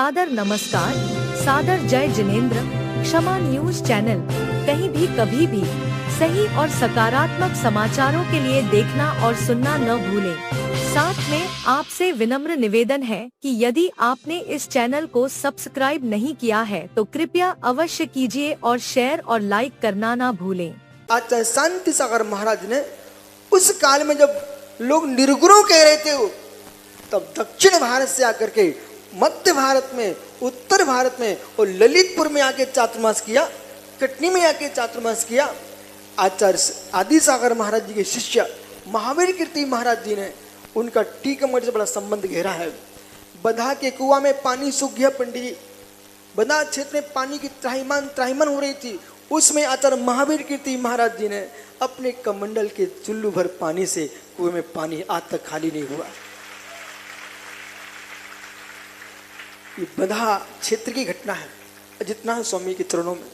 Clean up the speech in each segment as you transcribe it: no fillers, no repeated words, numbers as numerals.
सादर नमस्कार, सादर जय जिनेंद्र। क्षमा न्यूज चैनल कहीं भी कभी भी सही और सकारात्मक समाचारों के लिए देखना और सुनना न भूलें। साथ में आपसे विनम्र निवेदन है कि यदि आपने इस चैनल को सब्सक्राइब नहीं किया है तो कृपया अवश्य कीजिए और शेयर और लाइक करना ना भूलें। आचार्य शांति सागर महाराज ने उस काल में जब लोग निर्गुरु कह रहे थे तब दक्षिण भारत से आकर के मध्य भारत में, उत्तर भारत में और ललितपुर में आके चातुर्मास किया, कटनी में आके चातुर्मास किया। आचार्य आदि सागर महाराज जी के शिष्य महावीर कीर्ति महाराज जी ने उनका टीकमगढ़ से बड़ा संबंध गहरा है। बधा के कुआं में पानी सूख गया पंडित जी, बधा क्षेत्र में पानी की त्राहिमाम हो रही थी। उसमें आचार्य महावीर कीर्ति महाराज जी ने अपने कमंडल के चुल्लू भर पानी से कुएं में पानी आज तक खाली नहीं हुआ। ये बधा क्षेत्र की घटना है, जितना स्वामी के चरणों में।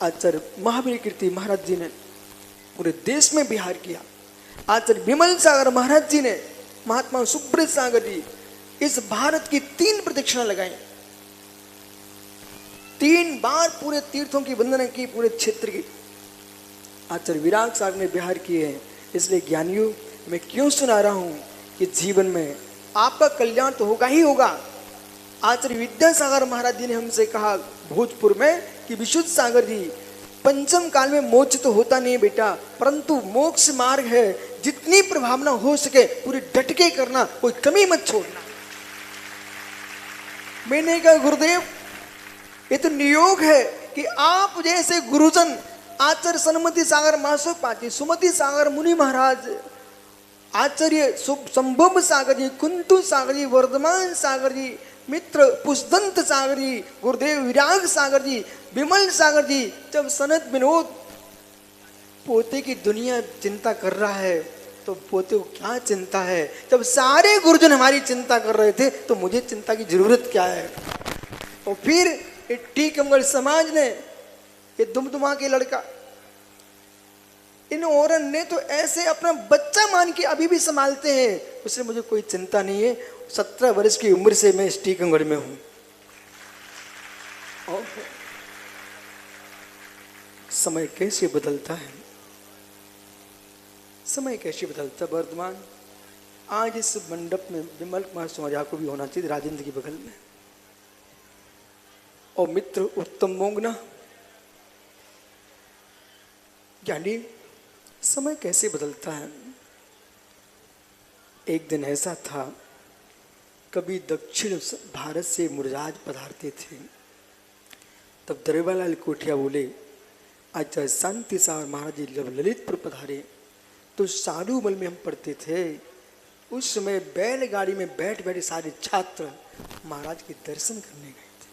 आचार्य महावीर कीर्ति महाराज जी ने पूरे देश में विहार किया। आचार्य विमल सागर महाराज जी ने, महात्मा सुब्रत सागर जी इस भारत की 3 प्रदक्षिणा लगाई, 3 बार पूरे तीर्थों की वंदना की, पूरे क्षेत्र की। आचार्य विराग सागर ने विहार किए हैं। इसलिए ज्ञानियों, मैं क्यों सुना रहा हूं कि जीवन में आपका कल्याण तो होगा ही होगा। आचार्य विद्यासागर महाराज जी ने हमसे कहा भोजपुर में कि विशुद्ध सागर जी, पंचम काल में मोक्ष तो होता नहीं बेटा, परंतु मोक्ष मार्ग है, जितनी प्रभावना हो सके पूरी डट के करना, कोई कमी मत छोड़ना। मैंने कहा गुरुदेव, ये तो नियोग है कि आप जैसे गुरुजन आचार्य सन्मति सागर मासोपाती, सुमति सागर मुनि महाराज, आचार्य संभव सागर जी, कुंतु सागर जी, वर्धमान सागर जी, मित्र पुष्दंत सागर जी, गुरुदेव विराग सागर जी, विमल सागर जी, जब सनत विनोद पोते की दुनिया चिंता कर रहा है तो पोते को क्या चिंता है। जब सारे गुरुजन हमारी चिंता कर रहे थे तो मुझे चिंता की जरूरत क्या है। और फिर टीकमगढ़ समाज ने, ये दुमदुमा के लड़का, इन औरन ने तो ऐसे अपना बच्चा मान के अभी भी संभालते हैं, उससे मुझे कोई चिंता नहीं है। 17 वर्ष की उम्र से मैं इस टीकमगढ़ में हूं। और समय कैसे बदलता है, समय कैसे बदलता। वर्तमान आज इस मंडप में विमल कुमार सौर्या को भी होना चाहिए, राजेंद्र के बगल में, और मित्र उत्तम मोंगना। ज्ञानी, समय कैसे बदलता है। एक दिन ऐसा था, कभी दक्षिण भारत से मुरजाज पधारते थे, तब दरबालाल कोठिया बोले, आचार्य शांति सागर महाराज जी जब ललितपुर पधारे तो सारूमल में हम पढ़ते थे। उस समय बैलगाड़ी में बैठ बैठे सारे छात्र महाराज के दर्शन करने गए थे।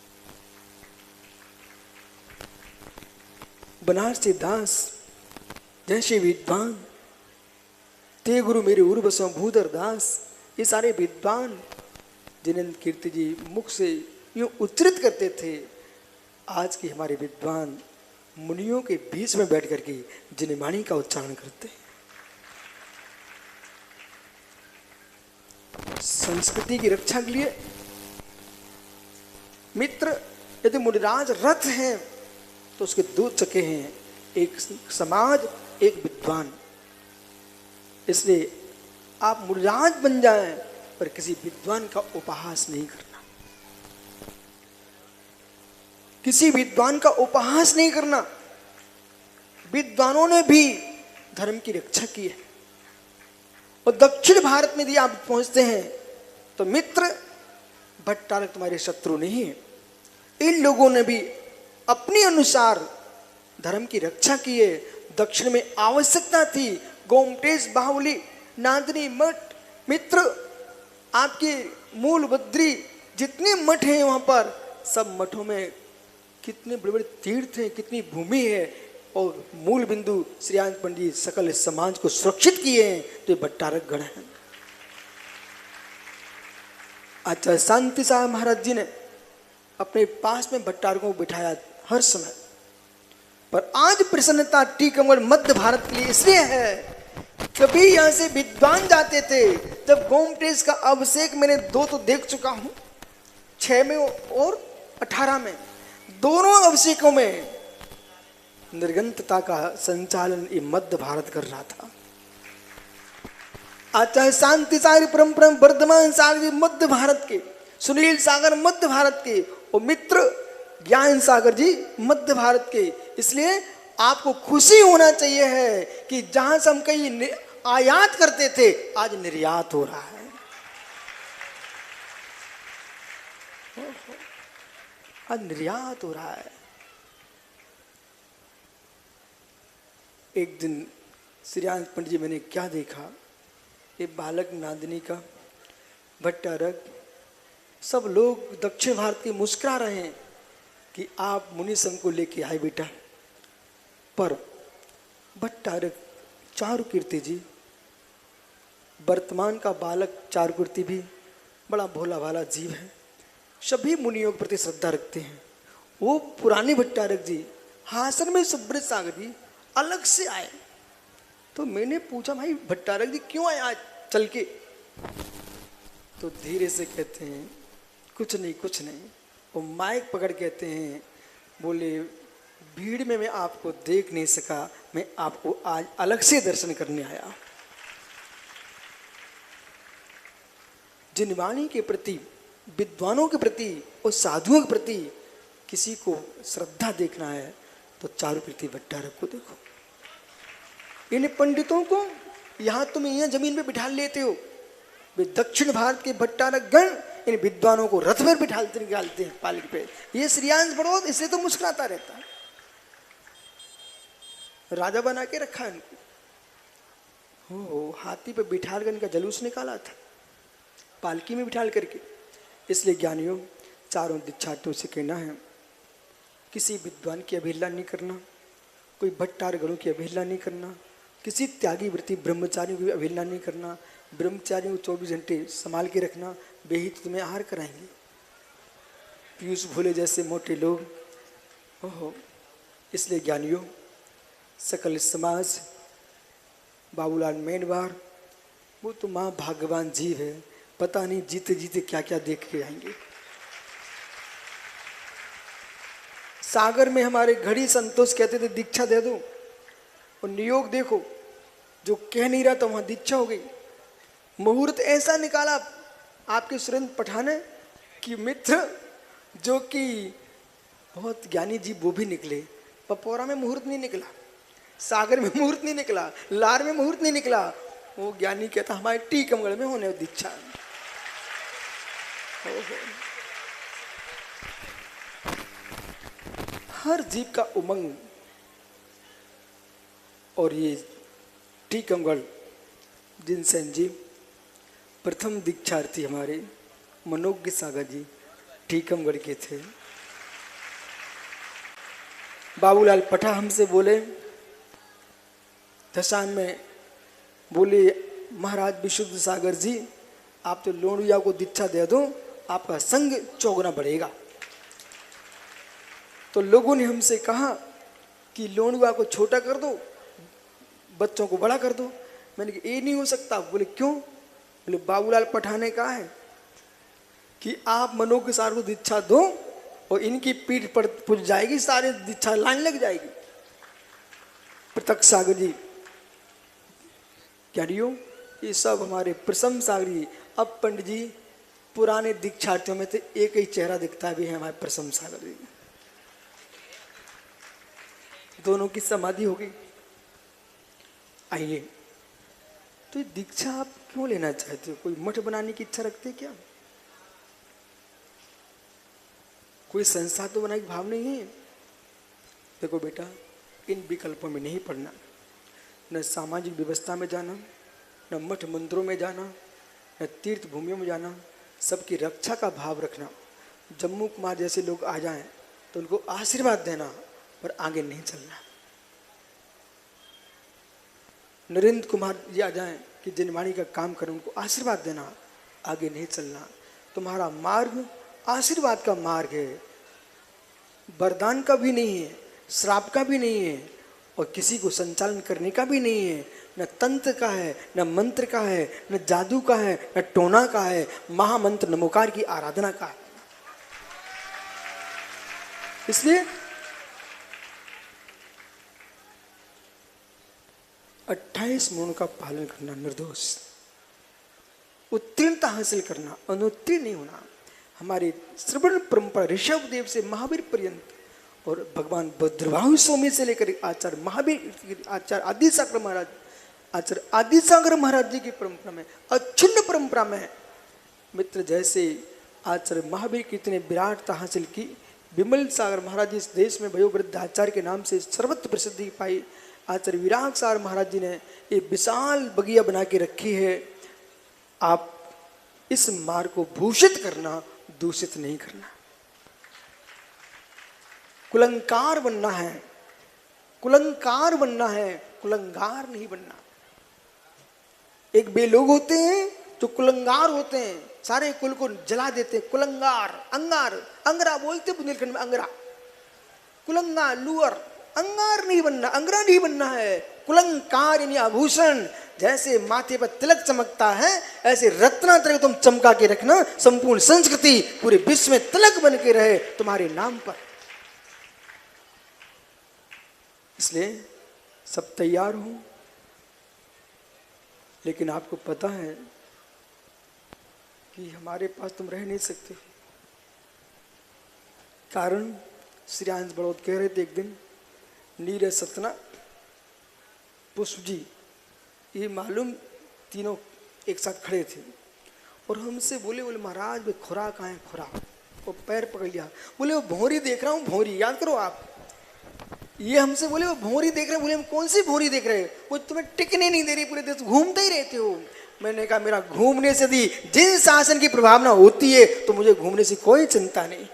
बनारस से दास जैसे विद्वान, ते गुरु मेरे उर्वसों भूधर दास, ये सारे विद्वान जिन्हें कीर्ति जी मुख से यूं उच्चरित करते थे, आज के हमारे विद्वान मुनियों के बीच में बैठ करके जिन्हें वाणी का उच्चारण करते हैं। संस्कृति की रक्षा के लिए मित्र, यदि मुनिराज रथ हैं तो उसके 2 चक्के हैं, एक समाज, एक विद्वान। इसलिए आप मुनिराज बन जाएं पर किसी विद्वान का उपहास नहीं करना, किसी विद्वान का उपहास नहीं करना। विद्वानों ने भी धर्म की रक्षा की है। और दक्षिण भारत में यदि आप पहुंचते हैं तो मित्र, भट्टारक तुम्हारे शत्रु नहीं है। इन लोगों ने भी अपने अनुसार धर्म की रक्षा की है। दक्षिण में आवश्यकता थी, गोमटेश, बाहुली, नांदनी मठ, मित्र आपके मूल बद्री जितने मठ हैं वहां पर, सब मठों में कितने बड़े बड़े तीर्थ हैं, कितनी भूमि है, और मूल बिंदु श्रीयांश पंडित सकल समाज को सुरक्षित किए हैं, तो ये भट्टारक गण है। आचार्य शांति सागर महाराज जी ने अपने पास में भट्टारकों को बिठाया हर समय। पर आज प्रसन्नता टीकमगढ़ मध्य भारत के लिए इसलिए है, कभी यहां से विद्वान जाते थे, जब गोमटेश का अभिषेक मैंने 2 तो देख चुका हूं, 6 में और 18 में, दोनों अभिषेकों में निर्गंतता का संचालन ये मध्य भारत कर रहा था। आज चाहे शांति सागर परम वर्धमान सागर जी मध्य भारत के, सुनील सागर मध्य भारत के, और मित्र ज्ञान सागर जी मध्य भारत के। इसलिए आपको खुशी होना चाहिए है कि जहां से हम कहीं आयात करते थे आज निर्यात हो रहा है। आज निर्यात हो रहा है। एक दिन श्रीयांश पंडित जी मैंने क्या देखा, ये बालक नांदिनी का भट्टारक, सब लोग दक्षिण भारत के मुस्कुरा रहे हैं कि आप मुनि संघ को लेके आए बेटा, पर भट्टारक चारुकीर्ति जी, वर्तमान का बालक चारुकीर्ति भी बड़ा भोला भाला जीव है, सभी मुनियों के प्रति श्रद्धा रखते हैं। वो पुराने भट्टारक जी हासन में सुब्रत सागर जी अलग से आए। तो मैंने पूछा भाई भट्टारक जी क्यों आए आज चल के? तो धीरे से कहते हैं कुछ नहीं कुछ नहीं। वो माइक पकड़ कहते हैं, बोले भीड़ में मैं आपको देख नहीं सका, मैं आपको आज अलग से दर्शन करने आया। जिन वाणी के प्रति, विद्वानों के प्रति और साधुओं के प्रति किसी को श्रद्धा देखना है तो चारुकीर्ति भट्टारक को देखो। इन पंडितों को यहां तुम यहाँ जमीन पे बिठा लेते हो, वे दक्षिण भारत के भट्टारक गण इन विद्वानों को रथ में बिठाते निकालते हैं पालकी पे। ये श्रीयांश बड़ोद इसलिए तो मुस्कुराता रहता है, राजा बना के रखा है इनको। हो हाथी पे बिठाल कर इनका जलूस निकाला था, पालकी में बिठाल करके। इसलिए ज्ञानियों, चारों दीक्षार्थियों से कहना है, किसी विद्वान की अवहेलना नहीं करना, कोई भट्टार गणों की अवहेलना नहीं करना, किसी त्यागी व्रती ब्रह्मचारियों की अवहेलना नहीं करना। ब्रह्मचारियों को 24 घंटे संभाल के रखना, बेही तो तुम्हें आहार कराएंगे। पीयूष भोले जैसे मोटे लोग, ओहो। इसलिए ज्ञानियों, सकल समाज, बाबूलाल मेनवार, वो तो माँ भाग्यवान जीव है, पता नहीं जीते जीते क्या क्या देख के आएंगे। सागर में हमारे घड़ी संतोष कहते थे दीक्षा दे दो, और नियोग देखो, जो कह नहीं रहा था वहां दीक्षा हो गई। मुहूर्त ऐसा निकाला आपके सुरेंद्र पठान है कि मित्र जो कि बहुत ज्ञानी जी वो भी निकले, पपौरा में मुहूर्त नहीं निकला, सागर में मुहूर्त नहीं निकला, लार में मुहूर्त नहीं निकला। वो ज्ञानी कहता हमारे टीकमगढ़ में होने दीक्षा। हर जीव का उमंग, और ये टीकमगढ़ जिनसेन जी प्रथम दीक्षार्थी हमारे मनोज्ञ सागर जी टीकमगढ़ के थे। बाबूलाल पठा हमसे बोले दशान में, बोले महाराज विशुद्ध सागर जी आप तो लोणुया को दीक्षा दे दो, आपका संग चौगुना बढ़ेगा। तो लोगों ने हमसे कहा कि लोणुआ को छोटा कर दो, बच्चों को बड़ा कर दो। मैंने कहा ये नहीं हो सकता। बोले क्यों? बोले बाबूलाल पठान ने कहा है कि आप मनोज्ञ सागर को दीक्षा दो और इनकी पीठ पर पुज जाएगी, सारे दीक्षा लाइन लग जाएगी। प्रत्यक्ष सागर जी, ज्ञानियों, ये सब हमारे प्रसम सागर जी। अब पंडित जी पुराने दीक्षार्थियों में तो एक ही चेहरा दिखता भी है हमारे प्रसम सागर जी, दोनों की समाधि हो गई। आइए, तो ये दीक्षा आप क्यों लेना चाहते हो? कोई मठ बनाने की इच्छा रखते क्या? कोई संस्था तो बनाने की भाव नहीं है? देखो बेटा, इन विकल्पों में नहीं पड़ना, न सामाजिक व्यवस्था में जाना, न मठ मंदिरों में जाना, न तीर्थ भूमियों में जाना, सबकी रक्षा का भाव रखना। जम्मू कुमार जैसे लोग आ जाएं तो उनको आशीर्वाद देना, पर आगे नहीं चलना। नरेंद्र कुमार जी आ जाएं कि जिनवाणी का काम करें, उनको आशीर्वाद देना, आगे नहीं चलना। तुम्हारा मार्ग आशीर्वाद का मार्ग है, वरदान का भी नहीं है, श्राप का भी नहीं है, और किसी को संचालन करने का भी नहीं है। न तंत्र का है, न मंत्र का है, न जादू का है, न टोना का है। महामंत्र नमोकार की आराधना का है। इसलिए 28 गुणों का पालन करना, निर्दोष, उत्तीर्णता हासिल करना, अनुत्तीर्ण नहीं होना। हमारी श्रवण परंपरा ऋषभ देव से महावीर पर्यंत और भगवान भद्रबाहु स्वामी से लेकर आचार्य महावीर, आचार्य आदिसागर महाराज, आचार्य आदिसागर महाराज जी की परंपरा में, अक्षुण्ण परंपरा में है। मित्र, जैसे आचार्य महावीर की इतने विराटता हासिल की, विमल सागर महाराज जी इस देश में वयोवृद्ध आचार्य के नाम से सर्वत्र प्रसिद्धि पाई। आचार्य विराग सागर महाराज जी ने ये विशाल बगिया बना के रखी है। आप इस मार्ग को भूषित करना, दूषित नहीं करना। कुलंकार बनना है, कुलंकार बनना है, कुलंगार नहीं बनना। एक बे लोग होते हैं जो कुलंगार होते हैं, सारे कुल को जला देते हैं। कुलंगार, अंगार, अंगरा बोलते बुंदेलखंड में, अंगरा, कुलंगा, लुअर, अंगार नहीं बनना, अंगरा नहीं बनना है। कुलंकार यानी आभूषण, जैसे माथे पर तिलक चमकता है ऐसे रत्नात्रय तुम चमका के रखना। संपूर्ण संस्कृति पूरे विश्व में तिलक बन के रहे तुम्हारे नाम पर। इसलिए सब तैयार हो, लेकिन आपको पता है कि हमारे पास तुम रह नहीं सकते। कारण श्री अंश बड़ौत कह रहे थे एक दिन, नीरज, सतना, पुष्प जी, ये मालूम तीनों एक साथ खड़े थे और हमसे बोले महाराज वे खुराक कहाँ है, खुराक। वो पैर पकड़ लिया, बोले वो भौरी देख रहा हूँ, भौरी, याद करो आप। ये हमसे बोले वो भौरी देख रहे हैं। बोले हम कौन सी भौरी देख रहे हैं? वो तुम्हें टिकने नहीं दे रही, पूरे देश घूमते ही रहते हो। मैंने कहा मेरा घूमने से भी जिन शासन की प्रभावना होती है तो मुझे घूमने से कोई चिंता नहीं।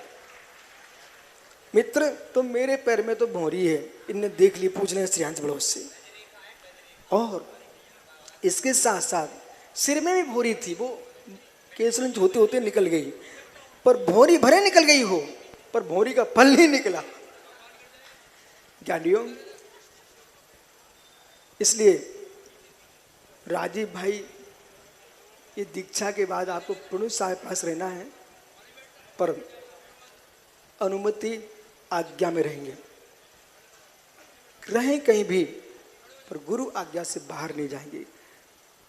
मित्र, तो मेरे पैर में तो भौरी है, इनने देख ली, पूछ रहे श्री अंश बड़ौत से। और इसके साथ साथ सिर में भी भौरी थी, वो केसलंच होते होते निकल गई, पर भौरी भरे निकल गई हो, पर भौरी का फल नहीं निकला। ज्ञानियों, इसलिए राजीव भाई, ये दीक्षा के बाद आपको पुरुष साहब पास रहना है, पर अनुमति आज्ञा में रहेंगे, रहें कहीं भी, पर गुरु आज्ञा से बाहर नहीं जाएंगे।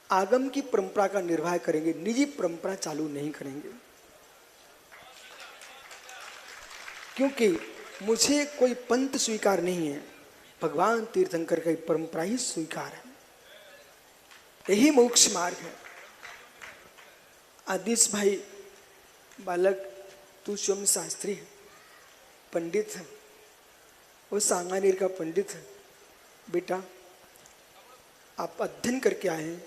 आगम की परंपरा का निर्वाह करेंगे, निजी परंपरा चालू नहीं करेंगे। क्योंकि मुझे कोई पंथ स्वीकार नहीं है, भगवान तीर्थंकर की परंपरा ही स्वीकार है। यही मोक्ष मार्ग है। आदिश भाई, बालक, तू स्वयं शास्त्री है, पंडित है, वो सांगानेर का पंडित है। बेटा, आप अध्ययन करके आए हैं,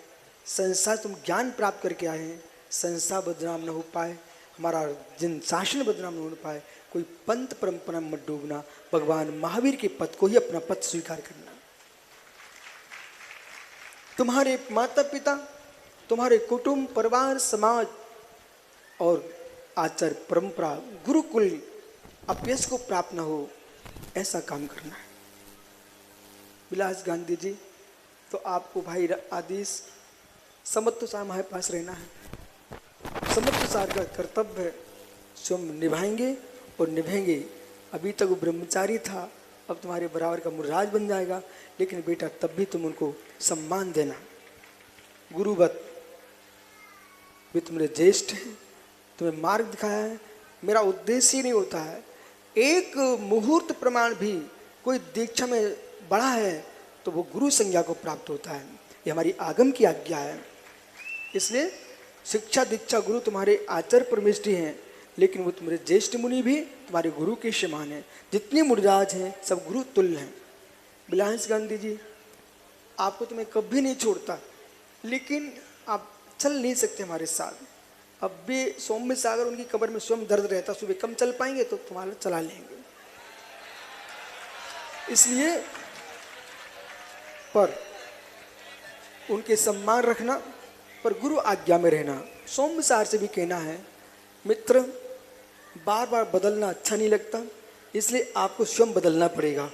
संसार तुम ज्ञान प्राप्त करके आए हैं, संसार बदनाम न हो पाए, हमारा जिन शासन बदनाम न हो पाए, कोई पंथ परंपरा मत डूबना, भगवान महावीर के पद को ही अपना पद स्वीकार करना। तुम्हारे माता पिता, तुम्हारे कुटुंब, परिवार, समाज और आचार परंपरा, गुरुकुल अपयश को प्राप्त न हो, ऐसा काम करना है। विलास गांधी जी, तो आपको भाई आदिश समत्व सार हमारे पास रहना है। समत्व सार का कर्तव्य है, स्वयं निभाएंगे और निभेंगे। अभी तक वो ब्रह्मचारी था, अब तुम्हारे बराबर का मुर्राज बन जाएगा, लेकिन बेटा तब भी तुम उनको सम्मान देना, गुरुवत। वे तुम्हारे ज्येष्ठ हैं, तुम्हें मार्ग दिखाया है। मेरा उद्देश्य ही नहीं होता है एक मुहूर्त प्रमाण भी कोई दीक्षा में बढ़ा है तो वो गुरु संज्ञा को प्राप्त होता है। ये हमारी आगम की आज्ञा है। इसलिए शिक्षा दीक्षा गुरु तुम्हारे आचार्य परमेष्ठी हैं, लेकिन वो तुम्हारे ज्येष्ठ मुनि भी तुम्हारे गुरु के समान हैं। जितने मुनिराज हैं सब गुरु तुल्य हैं। विलास गांधी जी, आपको तो मैं कभी नहीं छोड़ता, लेकिन आप चल नहीं सकते हमारे साथ। अब भी सौम्य सागर, उनकी कब्र में स्वयं दर्द रहता, सुबह कम चल पाएंगे तो तुम्हारा चला लेंगे। इसलिए पर उनके सम्मान रखना, पर गुरु आज्ञा में रहना। सौम्य सार से भी कहना है, मित्र बार बार बदलना अच्छा नहीं लगता, इसलिए आपको स्वयं बदलना पड़ेगा।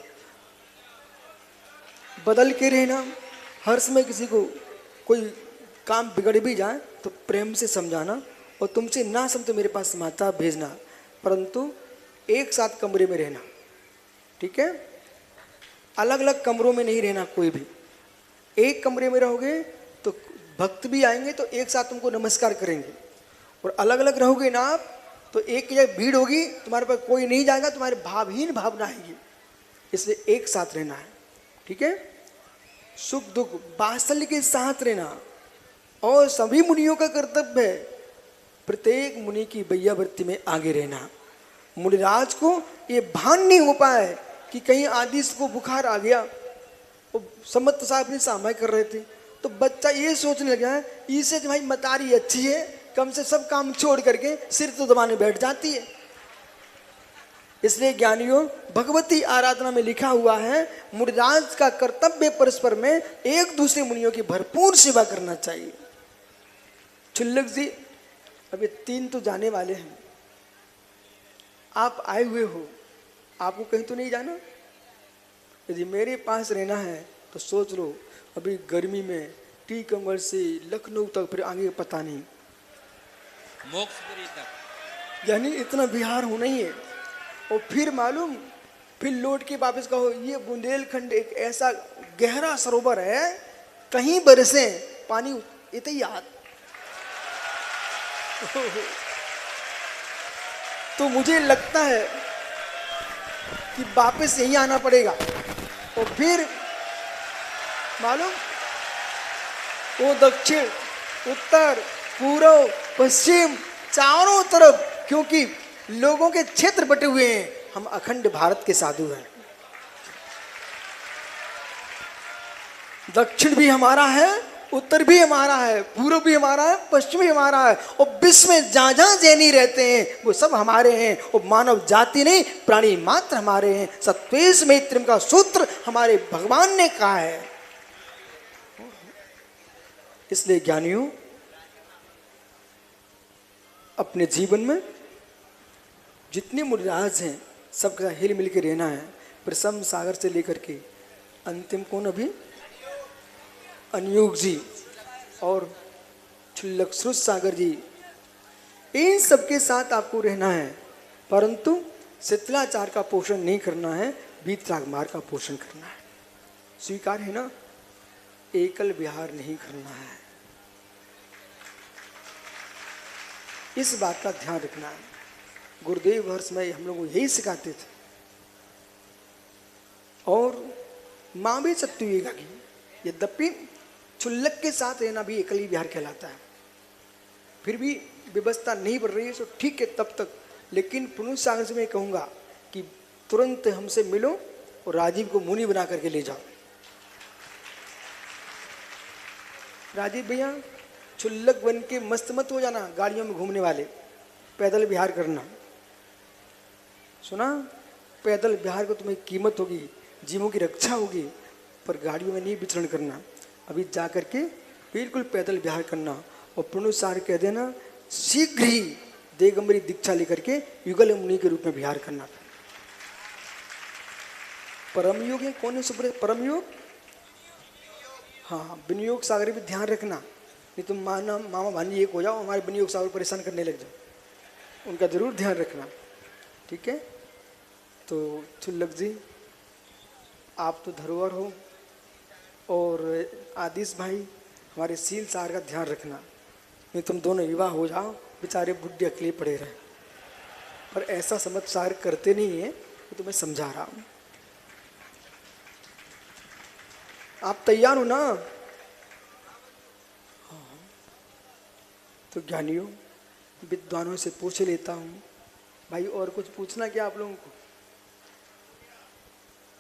बदल के रहना, हर समय किसी को कोई काम बिगड़ भी जाए तो प्रेम से समझाना, और तुमसे ना समझे तो मेरे पास समाचार भेजना, परंतु एक साथ कमरे में रहना। ठीक है। अलग अलग कमरों में नहीं रहना कोई भी। एक कमरे में रहोगे तो भक्त भी आएंगे तो एक साथ तुमको नमस्कार करेंगे, और अलग अलग रहोगे ना आप तो एक जगह भीड़ होगी, तुम्हारे पास कोई नहीं जाएगा, तुम्हारे भावहीन भावना आएगी। इसलिए एक साथ रहना है, ठीक है। सुख दुख वात्सल्य के साथ रहना। और सभी मुनियों का कर्तव्य है प्रत्येक मुनि की वैयावृत्ति में आगे रहना। मुनिराज को ये भान नहीं हो पाया कि कहीं आदिश को बुखार आ गया, और सम्मत साहब ने सामाय कर रहे थे तो बच्चा ये सोचने लगा है इसे भाई मतारी अच्छी है, कम से सब काम छोड़ करके सिर तो दबाने बैठ जाती है। इसलिए ज्ञानियों भगवती आराधना में लिखा हुआ है मुनिराज का कर्तव्य परस्पर में एक दूसरे मुनियों की भरपूर सेवा करना चाहिए। छुल्लक जी अभी 3 तो जाने वाले हैं, आप आए हुए हो, आपको कहीं तो नहीं जाना। यदि मेरे पास रहना है तो सोच लो अभी गर्मी में टीकमगढ़ से लखनऊ तक, फिर आगे पता नहीं मोक्षपुरी तक, यानी इतना बिहार होना ही है। और फिर मालूम फिर लौट के वापस कहो ये बुंदेलखंड एक ऐसा गहरा सरोवर है, कहीं बरसे पानी इतना याद। तो मुझे लगता है कि वापस यहीं आना पड़ेगा। और फिर मालूम वो दक्षिण उत्तर पूर्व पश्चिम चारों तरफ, क्योंकि लोगों के क्षेत्र बटे हुए हैं, हम अखंड भारत के साधु हैं। दक्षिण भी हमारा है, उत्तर भी हमारा है, पूर्व भी हमारा है, पश्चिम भी हमारा है, और विश्व में जहां जहां जैनी रहते हैं वो सब हमारे हैं। और मानव जाति नहीं प्राणी मात्र हमारे हैं। सत्वेश मैत्रिम का सूत्र हमारे भगवान ने कहा है। इसलिए ज्ञानियों अपने जीवन में जितने मुनिराज हैं सबका हिल मिल के रहना है। प्रसम सागर से लेकर के अंतिम कौन अभी अनयोग जी और छुल्लक श्रुत सागर जी, इन सबके साथ आपको रहना है, परंतु शिथिलाचार का पोषण नहीं करना है, वीतराग मार्ग का पोषण करना है। स्वीकार है ना? एकल विहार नहीं करना है, इस बात का ध्यान रखना है। गुरुदेव हर्ष में हम लोग को यही सिखाते थे। और माँ भी सत्युएगा की, यद्यपि छुल्लक के साथ रहना भी एकली विहार कहलाता है। फिर भी व्यवस्था नहीं बढ़ रही है तो ठीक है तब तक, लेकिन पुरुष सागर से मैं कहूँगा कि तुरंत हमसे मिलो और राजीव को मुनि बना करके ले जाओ। राजीव भैया छुल्लक बन के मस्त मत हो जाना, गाड़ियों में घूमने वाले, पैदल विहार करना। सुना? पैदल विहार को तुम्हें कीमत होगी, जीवों की रक्षा होगी, पर गाड़ियों में नहीं विचरण करना। अभी जा करके बिल्कुल पैदल विहार करना। और पुनुसार कह देना शीघ्र ही दिगंबरी दीक्षा लेकर के युगल मुनि के रूप में विहार करना। परम योग है कौन है? सुब्रत परम योग, हाँ विनियोग सागर भी ध्यान रखना, नहीं तुम मामा भांजी एक हो जाओ, हमारे विनियोग सागर परेशान करने लग जाओ, उनका जरूर ध्यान रखना, ठीक है। तो छुल्लक जी आप तो धरोहर हो, और आदिश भाई हमारे सील सार का ध्यान रखना, नहीं तुम दोनों विवाह हो जाओ, बेचारे बुढ़े अकेले पड़े रहे। पर ऐसा समझ सार करते नहीं है, तो तुम्हें समझा रहा हूँ। आप तैयार हो ना? हाँ। तो ज्ञानियों विद्वानों से पूछ लेता हूँ भाई, और कुछ पूछना क्या आप लोगों को?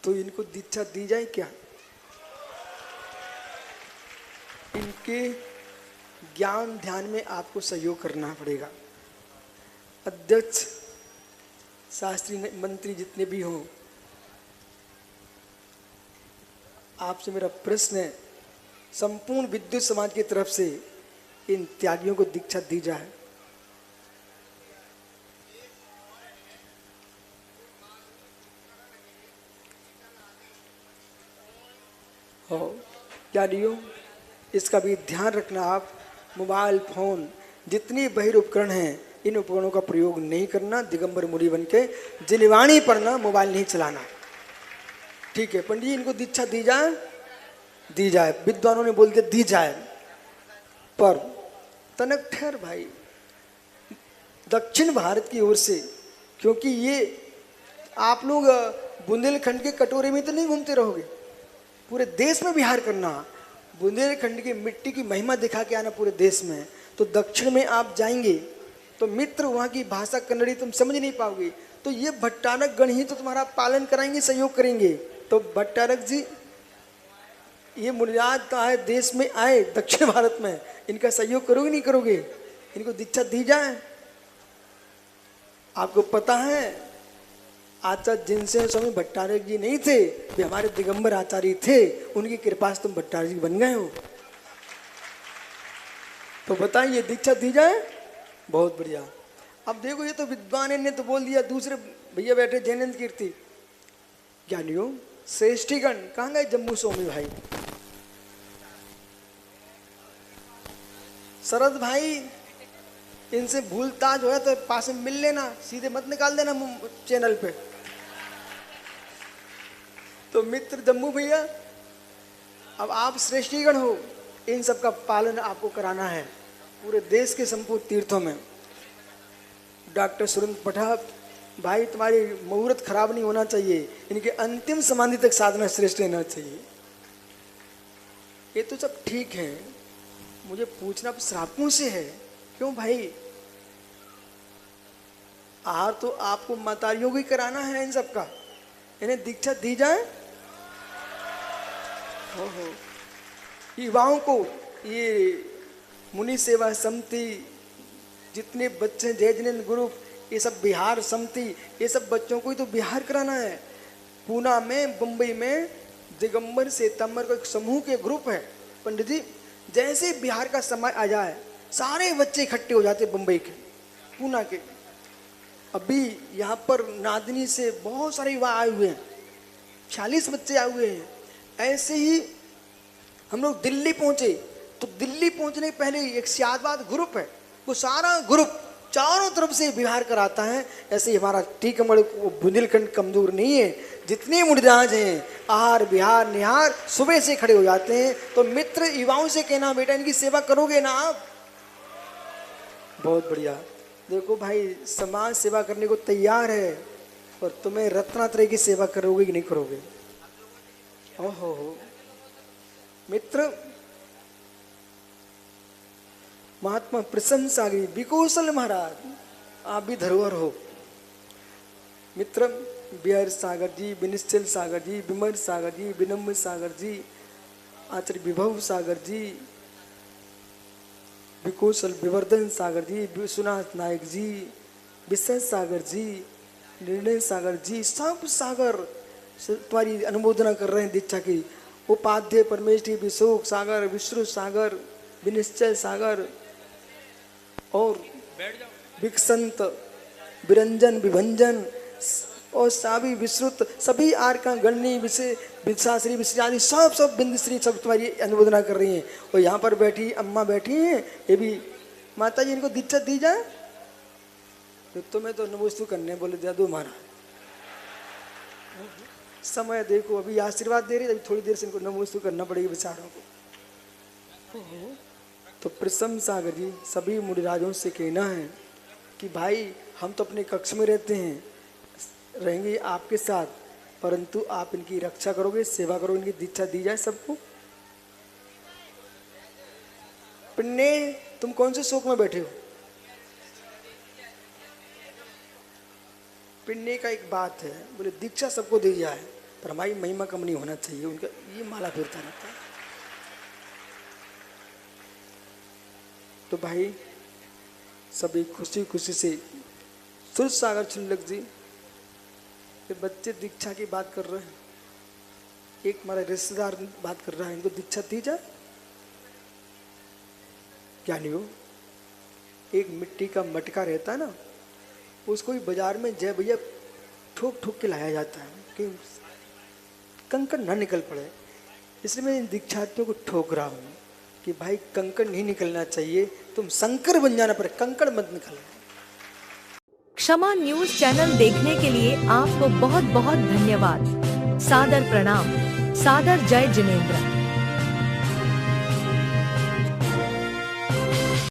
तो इनको दीक्षा दी जाए क्या? इनके ज्ञान ध्यान में आपको सहयोग करना पड़ेगा। अध्यक्ष शास्त्री मंत्री जितने भी हों, आपसे मेरा प्रश्न है, संपूर्ण विद्युत समाज की तरफ से इन त्यागियों को दीक्षा दी जाए। हो क्या लियो, इसका भी ध्यान रखना। आप मोबाइल फोन जितनी बहिर उपकरण हैं, इन उपकरणों का प्रयोग नहीं करना। दिगंबर मुनि बन के जिनवाणी पढ़ना, मोबाइल नहीं चलाना। ठीक है पंडित जी, इनको दीक्षा दी जाए, दी जाए। विद्वानों ने बोल दिया दी जाए, पर तनक ठहर भाई, दक्षिण भारत की ओर से, क्योंकि ये आप लोग बुंदेलखंड के कटोरे में तो नहीं घूमते रहोगे, पूरे देश में विहार करना, बुंदेलखंड की मिट्टी की महिमा दिखा के आना पूरे देश में। तो दक्षिण में आप जाएंगे तो मित्र वहाँ की भाषा कन्नड़ी तुम समझ नहीं पाओगे, तो ये भट्टारक गण ही तो तुम्हारा पालन कराएंगे, सहयोग करेंगे। तो भट्टारक जी ये मुनिराज तो आए, देश में आए दक्षिण भारत में, इनका सहयोग करोगे नहीं करोगे? इनको दीक्षा दी जाए। आपको पता है आचार्य जिनसे स्वामी भट्टारक जी नहीं थे, वे हमारे दिगंबर आचार्य थे, उनकी कृपा से तुम भट्टारक जी बन गए हो। तो बताइए दीक्षा दी जाए? बहुत बढ़िया। अब देखो ये तो विद्वान ने तो बोल दिया, दूसरे भैया बैठे जैनंद कीर्ति ज्ञानियों श्रेष्ठीगण कहाँ गए? जम्मू स्वामी भाई, शरद भाई, इनसे भूलता जो है तो पास में मिल लेना, सीधे मत निकाल देना चैनल पे। तो मित्र जम्मू भैया, अब आप श्रेष्ठीगण हो, इन सब का पालन आपको कराना है पूरे देश के संपूर्ण तीर्थों में। डॉक्टर सुरेंद्र पठाक भाई, तुम्हारी मुहूर्त खराब नहीं होना चाहिए, इनके अंतिम समाधि तक साधना श्रेष्ठ रहना चाहिए। ये तो सब ठीक है, मुझे पूछना श्रापों से है, क्यों भाई? आहार तो आपको मातारियों को ही कराना है इन सब का, इन्हें दीक्षा दी जाए। हो युवाओं को ये मुनि सेवा समिति, जितने बच्चे जय जिनेंद्र ग्रुप, ये सब बिहार समिति, ये सब बच्चों को ही तो बिहार कराना है। पूना में, मुंबई में दिगंबर श्वेतांबर का एक समूह के ग्रुप है पंडित जी। जैसे बिहार का समय आ जाए सारे बच्चे इकट्ठे हो जाते मुंबई के, पूना के। अभी यहाँ पर नादिनी से बहुत सारे युवा आए हुए हैं, 40 बच्चे आए हुए हैं। ऐसे ही हम लोग दिल्ली पहुंचे, तो दिल्ली पहुंचने के पहले एक सियादबाद ग्रुप है, वो सारा ग्रुप चारों तरफ से बिहार कराता है। ऐसे ही हमारा टीकमगढ़ बुंदेलखंड कमजोर नहीं है, जितने मुनिराज हैं आहार बिहार निहार सुबह से खड़े हो जाते हैं। तो मित्र युवाओं से कहना, बेटा इनकी सेवा करोगे ना आप? बहुत बढ़िया। देखो भाई, समाज सेवा करने को तैयार है, और तुम्हें रत्नात्रय की सेवा करोगे कि नहीं करोगे? ओहो मित्र, महात्मा प्रसन्न सागरी बिकोसल महाराज, आप भी धरोहर हो। मित्र बिहार सागर जी, विनिश्चल सागर जी, विमर सागर जी, विनम्र सागर जी, आचार्य विभव सागर जी, विकोसल विवर्धन सागर जी, विश्वनाथ नायक जी, विशेष सागर जी, निर्णय सागर जी, सब सागर तुम्हारी अनुमोदना कर रहे हैं दीक्षा की। उपाध्याय परमेश्वरी, विशोक सागर, विश्रु सागर, विनिश्चय सागर, और विकसंत, विरंजन, विभंजन और सावी विश्रुत, सभी आर्का गणनी विश्वाश्री विश्रानी, सब बिंदश्री, सब तुम्हारी अनुमोदना कर रही हैं। और यहाँ पर बैठी अम्मा बैठी हैं, ये भी माता जी, इनको दीक्षा दी जाए। तो तुम्हें तो नमोस्तु करने बोले दिया दो महाराज। समय देखो, अभी आशीर्वाद दे रही, अभी थोड़ी देर से इनको नमोस्तु करना पड़ेगा बेचारों को। तो प्रसन्न सागर जी, सभी मुनिराजों से कहना है कि भाई हम तो अपने कक्ष में रहते हैं, रहेंगे आपके साथ, परंतु आप इनकी रक्षा करोगे, सेवा करोगे, इनकी दीक्षा दी जाए सबको। पिन्ने, तुम कौन से शोक में बैठे हो? पिन्ने का एक बात है, बोले दीक्षा सबको दी जाए, पर हमारी महिमा कम नहीं होना चाहिए। उनका ये माला फेरता रहता है। तो भाई सभी खुशी खुशी से, सुर सागर छुल्लक जी, ये बच्चे दीक्षा की बात कर रहे हैं, एक हमारा रिश्तेदार बात कर रहा है, इनको दीक्षा दी जाए। ज्ञानियों, एक मिट्टी का मटका रहता है ना, उसको भी बाजार में जय भैया ठोक ठोक के लाया जाता है कि कंकड़ ना निकल पड़े। इसलिए मैं इन दीक्षार्थियों को ठोक रहा हूँ कि भाई कंकड़ नहीं निकलना चाहिए, तुम शंकर बन जाना, पर कंकड़ मत निकलना। क्षमा न्यूज चैनल देखने के लिए आपको बहुत बहुत धन्यवाद। सादर प्रणाम। सादर जय जिनेंद्र।